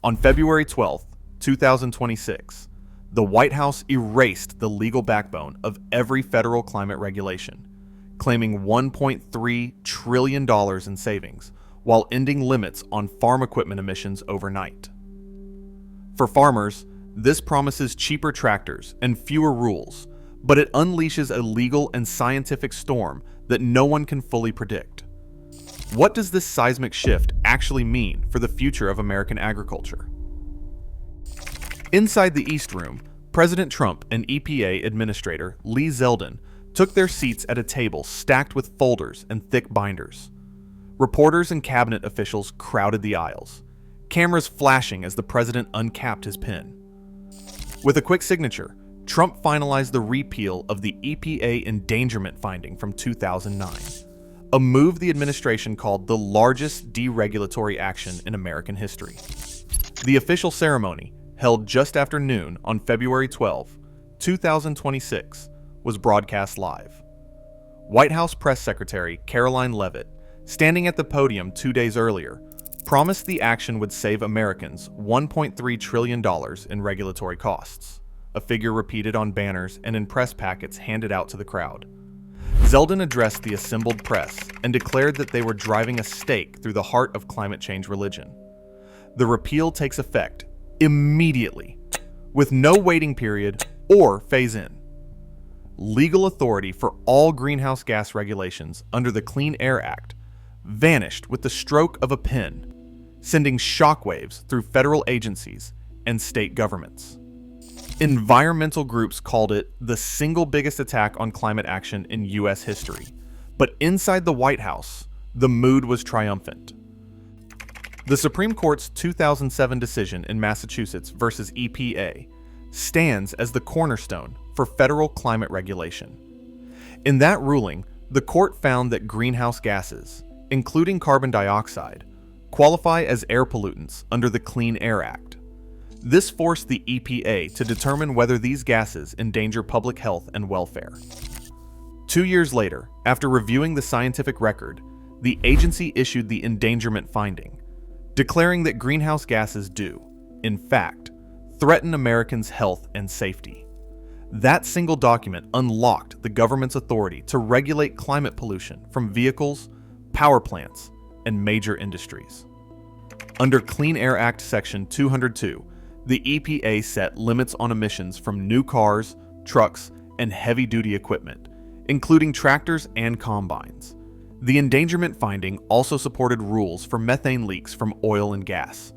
On February 12, 2026, the White House erased the legal backbone of every federal climate regulation, claiming $1.3 trillion in savings while ending limits on farm equipment emissions overnight. For farmers, this promises cheaper tractors and fewer rules, but it unleashes a legal and scientific storm that no one can fully predict. What does this seismic shift actually mean for the future of American agriculture? Inside the East Room, President Trump and EPA Administrator Lee Zeldin took their seats at a table stacked with folders and thick binders. Reporters and cabinet officials crowded the aisles, cameras flashing as the president uncapped his pen. With a quick signature, Trump finalized the repeal of the EPA endangerment finding from 2009, a move the administration called the largest deregulatory action in American history. The official ceremony, held just after noon on February 12, 2026, was broadcast live. White House Press Secretary Caroline Leavitt, standing at the podium 2 days earlier, promised the action would save Americans $1.3 trillion in regulatory costs, a figure repeated on banners and in press packets handed out to the crowd. Zeldin addressed the assembled press and declared that they were driving a stake through the heart of climate change religion. The repeal takes effect immediately, with no waiting period or phase-in. Legal authority for all greenhouse gas regulations under the Clean Air Act vanished with the stroke of a pen, sending shockwaves through federal agencies and state governments. Environmental groups called it the single biggest attack on climate action in U.S. history, but inside the White House, the mood was triumphant. The Supreme Court's 2007 decision in Massachusetts versus EPA stands as the cornerstone for federal climate regulation. In that ruling, the court found that greenhouse gases, including carbon dioxide, qualify as air pollutants under the Clean Air Act. This forced the EPA to determine whether these gases endanger public health and welfare. 2 years later, after reviewing the scientific record, the agency issued the endangerment finding, declaring that greenhouse gases do, in fact, threaten Americans' health and safety. That single document unlocked the government's authority to regulate climate pollution from vehicles, power plants, and major industries. Under Clean Air Act Section 202, the EPA set limits on emissions from new cars, trucks, and heavy-duty equipment, including tractors and combines. The endangerment finding also supported rules for methane leaks from oil and gas,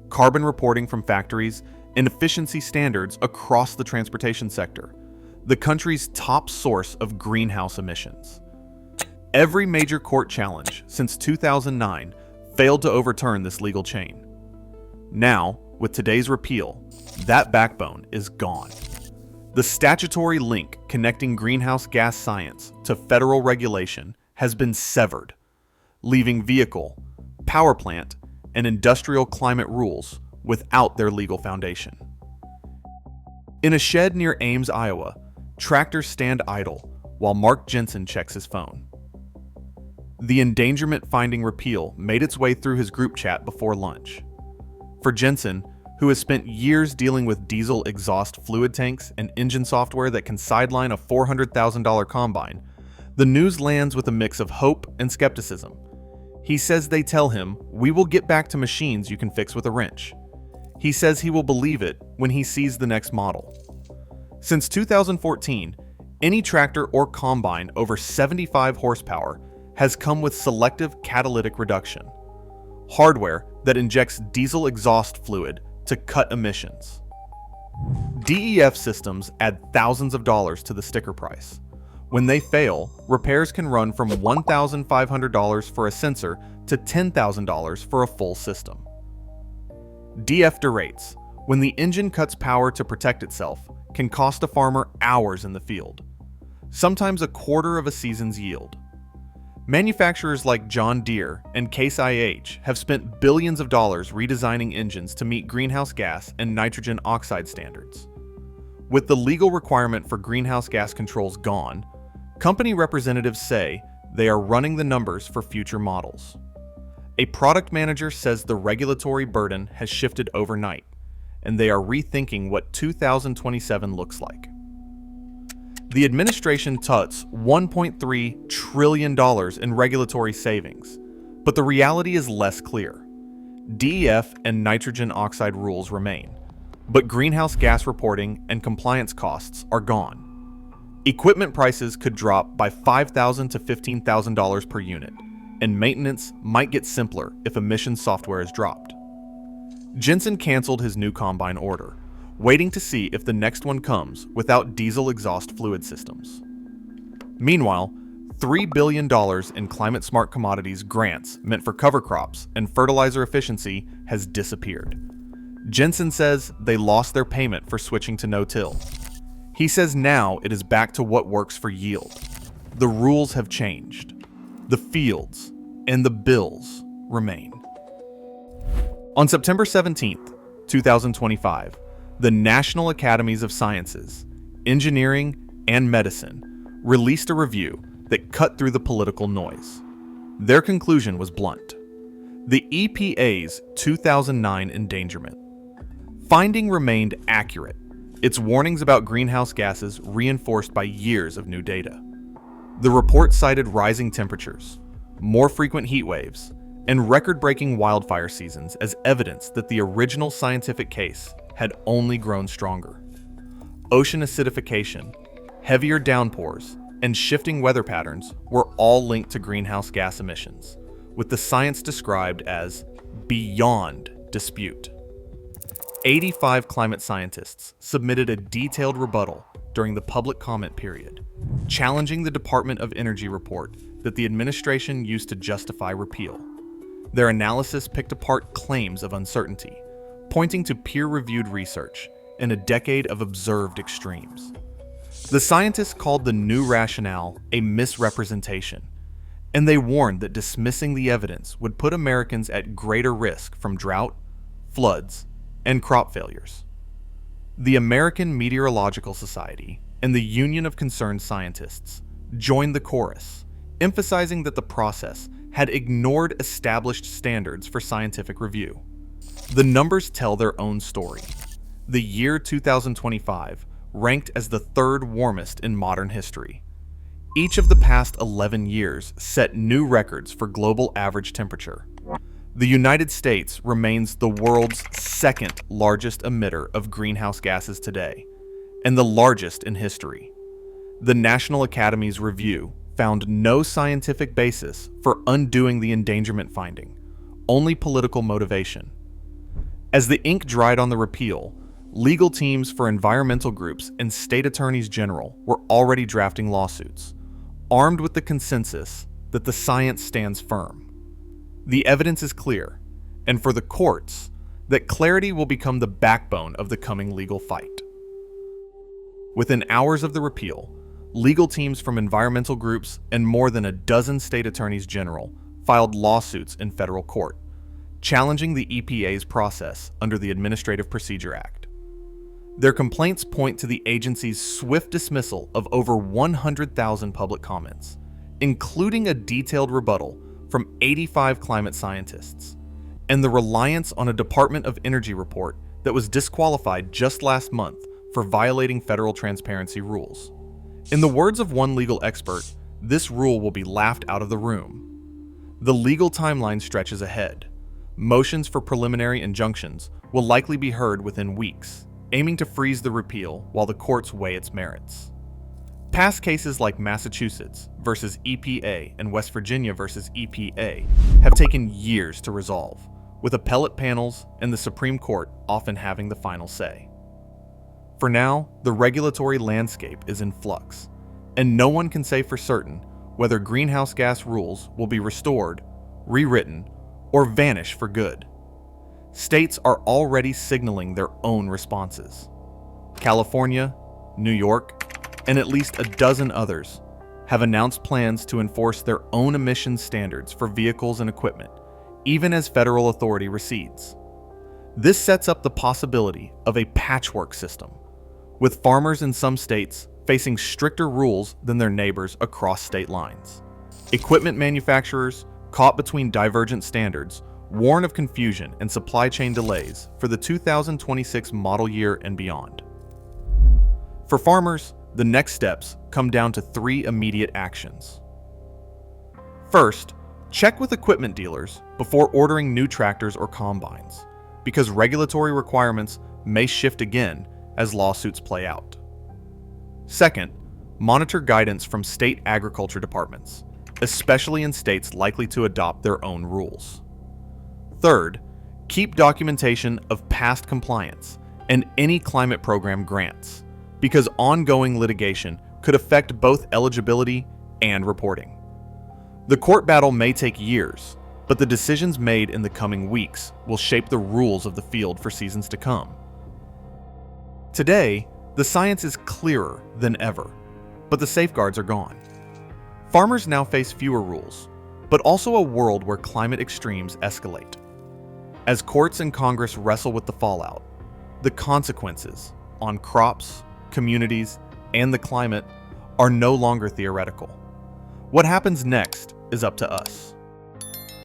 carbon reporting from factories, and efficiency standards across the transportation sector, the country's top source of greenhouse emissions. Every major court challenge since 2009 failed to overturn this legal chain. Now, with today's repeal, that backbone is gone. The statutory link connecting greenhouse gas science to federal regulation has been severed, leaving vehicle, power plant, and industrial climate rules without their legal foundation. In a shed near Ames, Iowa, tractors stand idle while Mark Jensen checks his phone. The endangerment finding repeal made its way through his group chat before lunch. For Jensen, who has spent years dealing with diesel exhaust fluid tanks and engine software that can sideline a $400,000 combine, the news lands with a mix of hope and skepticism. He says they tell him, "We will get back to machines you can fix with a wrench." He says he will believe it when he sees the next model. Since 2014, any tractor or combine over 75 horsepower has come with selective catalytic reduction, hardware that injects diesel exhaust fluid to cut emissions. DEF systems add thousands of dollars to the sticker price. When they fail, repairs can run from $1,500 for a sensor to $10,000 for a full system. DF derates, when the engine cuts power to protect itself, can cost a farmer hours in the field, sometimes a quarter of a season's yield. Manufacturers like John Deere and Case IH have spent billions of dollars redesigning engines to meet greenhouse gas and nitrogen oxide standards. With the legal requirement for greenhouse gas controls gone, company representatives say they are running the numbers for future models. A product manager says the regulatory burden has shifted overnight, and they are rethinking what 2027 looks like. The administration touts $1.3 trillion in regulatory savings, but the reality is less clear. DEF and nitrogen oxide rules remain, but greenhouse gas reporting and compliance costs are gone. Equipment prices could drop by $5,000 to $15,000 per unit, and maintenance might get simpler if emissions software is dropped. Jensen canceled his new combine order, waiting to see if the next one comes without diesel exhaust fluid systems. Meanwhile, $3 billion in climate-smart commodities grants meant for cover crops and fertilizer efficiency has disappeared. Jensen says they lost their payment for switching to no-till. He says now it is back to what works for yield. The rules have changed. The fields and the bills remain. On September 17th, 2025, the National Academies of Sciences, Engineering, and Medicine released a review that cut through the political noise. Their conclusion was blunt. The EPA's 2009 endangerment finding remained accurate, its warnings about greenhouse gases reinforced by years of new data. The report cited rising temperatures, more frequent heat waves, and record-breaking wildfire seasons as evidence that the original scientific case had only grown stronger. Ocean acidification, heavier downpours, and shifting weather patterns were all linked to greenhouse gas emissions, with the science described as beyond dispute. 85 climate scientists submitted a detailed rebuttal during the public comment period, challenging the Department of Energy report that the administration used to justify repeal. Their analysis picked apart claims of uncertainty, pointing to peer-reviewed research and a decade of observed extremes. The scientists called the new rationale a misrepresentation, and they warned that dismissing the evidence would put Americans at greater risk from drought, floods, and crop failures. The American Meteorological Society and the Union of Concerned Scientists joined the chorus, emphasizing that the process had ignored established standards for scientific review. The numbers tell their own story. The year 2025 ranked as the third warmest in modern history. Each of the past 11 years set new records for global average temperature. The United States remains the world's second largest emitter of greenhouse gases today, and the largest in history. The National Academy's review found no scientific basis for undoing the endangerment finding, only political motivation. As the ink dried on the repeal, legal teams for environmental groups and state attorneys general were already drafting lawsuits, armed with the consensus that the science stands firm. The evidence is clear, and for the courts, that clarity will become the backbone of the coming legal fight. Within hours of the repeal, legal teams from environmental groups and more than a dozen state attorneys general filed lawsuits in federal court, challenging the EPA's process under the Administrative Procedure Act. Their complaints point to the agency's swift dismissal of over 100,000 public comments, including a detailed rebuttal from 85 climate scientists, and the reliance on a Department of Energy report that was disqualified just last month for violating federal transparency rules. In the words of one legal expert, this rule will be laughed out of the room. The legal timeline stretches ahead. Motions for preliminary injunctions will likely be heard within weeks, aiming to freeze the repeal while the courts weigh its merits. Past cases like Massachusetts versus EPA and West Virginia versus EPA have taken years to resolve, with appellate panels and the Supreme Court often having the final say. For now, the regulatory landscape is in flux, and no one can say for certain whether greenhouse gas rules will be restored, rewritten, or vanish for good. States are already signaling their own responses. California, New York, and at least a dozen others have announced plans to enforce their own emissions standards for vehicles and equipment, even as federal authority recedes. This sets up the possibility of a patchwork system, with farmers in some states facing stricter rules than their neighbors across state lines. Equipment manufacturers caught between divergent standards, warn of confusion and supply chain delays for the 2026 model year and beyond. For farmers, the next steps come down to 3 immediate actions. First, check with equipment dealers before ordering new tractors or combines, because regulatory requirements may shift again as lawsuits play out. Second, monitor guidance from state agriculture departments, especially in states likely to adopt their own rules. Third, keep documentation of past compliance and any climate program grants, because ongoing litigation could affect both eligibility and reporting. The court battle may take years, but the decisions made in the coming weeks will shape the rules of the field for seasons to come. Today, the science is clearer than ever, but the safeguards are gone. Farmers now face fewer rules, but also a world where climate extremes escalate. As courts and Congress wrestle with the fallout, the consequences on crops, communities, and the climate are no longer theoretical. What happens next is up to us.